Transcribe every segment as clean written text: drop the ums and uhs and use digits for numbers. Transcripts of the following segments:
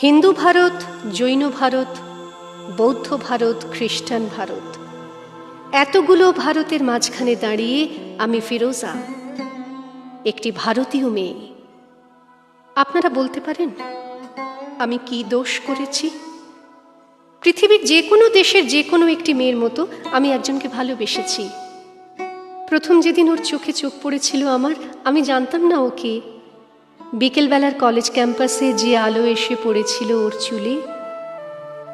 হিন্দু ভারত, জৈন ভারত, বৌদ্ধ ভারত, খ্রিস্টান ভারত, এতগুলো ভারতের মাঝখানে দাঁড়িয়ে আমি ফিরোজা, একটি ভারতীয় মেয়ে। আপনারা বলতে পারেন আমি কি দোষ করেছি? পৃথিবীর যে কোনো দেশের যে কোনো একটি মেয়ের মতো আমি একজনকে ভালোবেসেছি। প্রথম যেদিন ওর চোখে চোখ পড়েছিল আমার, আমি জানতাম না ওকে। বিকেলবেলার কলেজ ক্যাম্পাসে যে আলো এসে পড়েছিল ওর চুলে,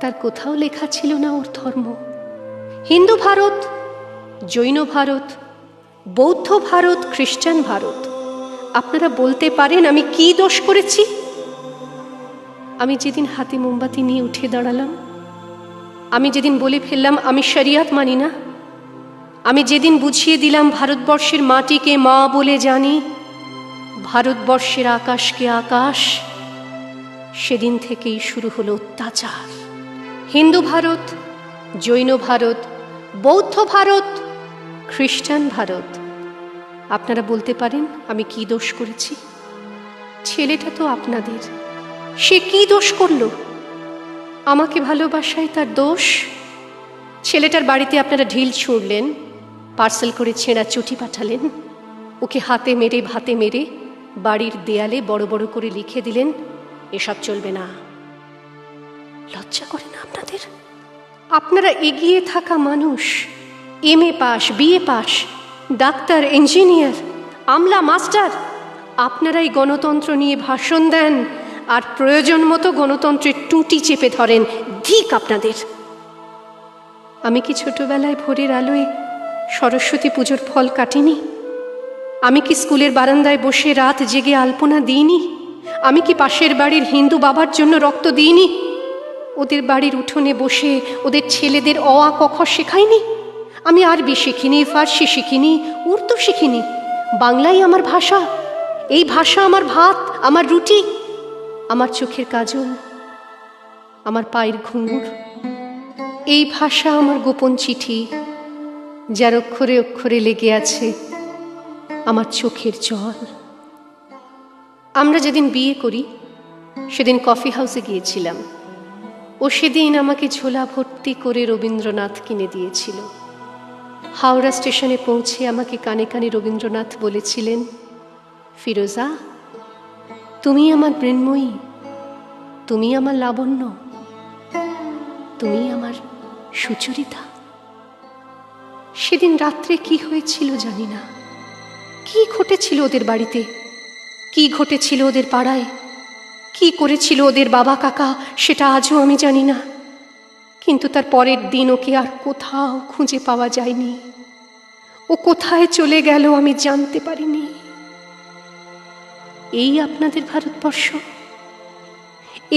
তার কোথাও লেখা ছিল না ওর ধর্ম। হিন্দু ভারত, জৈন ভারত, বৌদ্ধ ভারত, খ্রিস্টান ভারত, আপনারা বলতে পারেন আমি কি দোষ করেছি? আমি যেদিন হাতে মোমবাতি নিয়ে উঠে দাঁড়ালাম, আমি যেদিন বলে ফেললাম আমি শরিয়াত মানি না, আমি যেদিন বুঝিয়ে দিলাম ভারতবর্ষের মাটিকে মা বলে জানি, ভারতবর্ষের আকাশকে আকাশ, সেদিন থেকেই শুরু হলো অত্যাচার। হিন্দু ভারত, জৈন ভারত, বৌদ্ধ ভারত, খ্রিস্টান ভারত, আপনারা বলতে পারেন আমি কি দোষ করেছি? ছেলেটা তো আপনাদের, সে কি দোষ করল? আমাকে ভালোবাসায় তার দোষ? ছেলেটার বাড়িতে আপনারা ঢিল ছুঁড়লেন, পার্সেল করে ছেঁড়া চটি পাঠালেন, ওকে হাতে মেরে ভাতে মেরে বাড়ির দেয়ালে বড় বড় করে লিখে দিলেন এসব চলবে না। লজ্জা করে না আপনাদের? আপনারা এগিয়ে থাকা মানুষ, MA pass, BA pass, doctor, engineer, আমলা, মাস্টার, আপনারাই গণতন্ত্র নিয়ে ভাষণ দেন আর প্রয়োজন মতো গণতন্ত্রের টুটি চেপে ধরেন। ধিক আপনাদের! আমি কি ছোটবেলায় ভোরের আলোয় সরস্বতী পুজোর ফল কাটিনি? আমি কি স্কুলের বারান্দায় বসে রাত জেগে আলপনা দিইনি? আমি কি পাশের বাড়ির হিন্দু বাবার জন্য রক্ত দিইনি? ওদের বাড়ির উঠোনে বসে ওদের ছেলেদের অ আ ক খ শেখাইনি? আমি আরবি শিখিনি, ফার্সি শিখিনি, উর্দু শিখিনি। বাংলাই আমার ভাষা। এই ভাষা আমার ভাত, আমার রুটি, আমার চোখের কাজল, আমার পায়ের ঘুঙুর। এই ভাষা আমার গোপন চিঠি, যার অক্ষরে অক্ষরে লেগে আছে আমার চোখের জল। আমরা যেদিন বিয়ে করি সেদিন কফি হাউসে গিয়েছিলাম। ও সেদিন আমাকে ঝোলা ভর্তি করে রবীন্দ্রনাথ কিনে দিয়েছিল। হাওড়া স্টেশনে পৌঁছে আমাকে কানে কানে রবীন্দ্রনাথ বলেছিলেন, ফিরোজা, তুমি আমার মৃন্ময়ী, তুমি আমার লাবণ্য, তুমি আমার সুচরিতা। সেদিন রাত্রে কি হয়েছিল জানি না, কি ঘটেছিল ওদের বাড়িতে, কি ঘটেছিল ওদের পাড়ায়, কি করেছিল ওদের বাবা কাকা, সেটা আজও আমি জানি না। কিন্তু তার পরের দিন ওকে আর কোথাও খুঁজে পাওয়া যায়নি। ও কোথায় চলে গেল আমি জানতে পারিনি। এই আপনাদের ভারতবর্ষ,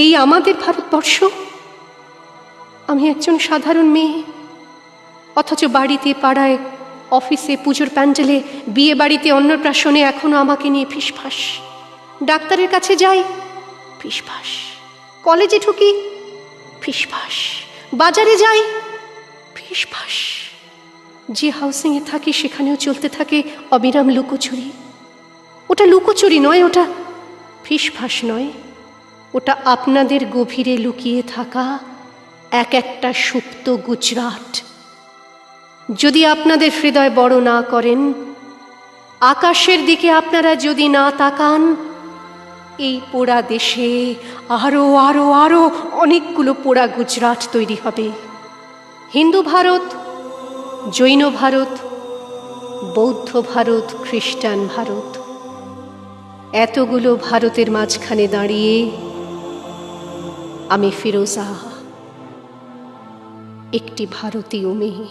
এই আমাদের ভারতবর্ষ। আমি একজন সাধারণ মেয়ে, অথচ বাড়িতে, পাড়ায়, অফিসে, পুজোর প্যান্ডেলে, বিয়ে বাড়িতে, অন্নপ্রাশনে এখনো আমাকে নিয়ে ফিসফাস। ডাক্তারের কাছে যাই, ফিসফাস। কলেজে ঢুকি, ফিসফাস। বাজারে যাই, ফিসফাস। যে হাউসিংয়ে থাকি সেখানেও চলতে থাকে অবিরাম লুকোচুরি। ওটা লুকোচুরি নয়, ওটা ফিসফাস নয়, ওটা আপনাদের গভীরে লুকিয়ে থাকা এক একটা সুপ্ত গুজরাট। যদি আপনাদের হৃদয় বড় না করেন, আকাশের দিকে আপনারা যদি না তাকান, এই পোড়া দেশে আরো আরো আরো অনেকগুলো পোড়া গুজরাট তৈরি হবে। হিন্দু ভারত, জৈন ভারত, বৌদ্ধ ভারত, খ্রিস্টান ভারত, এতগুলো ভারতের মাঝখানে দাঁড়িয়ে আমি ফিরোজা, একটি ভারতীয় মেয়ে।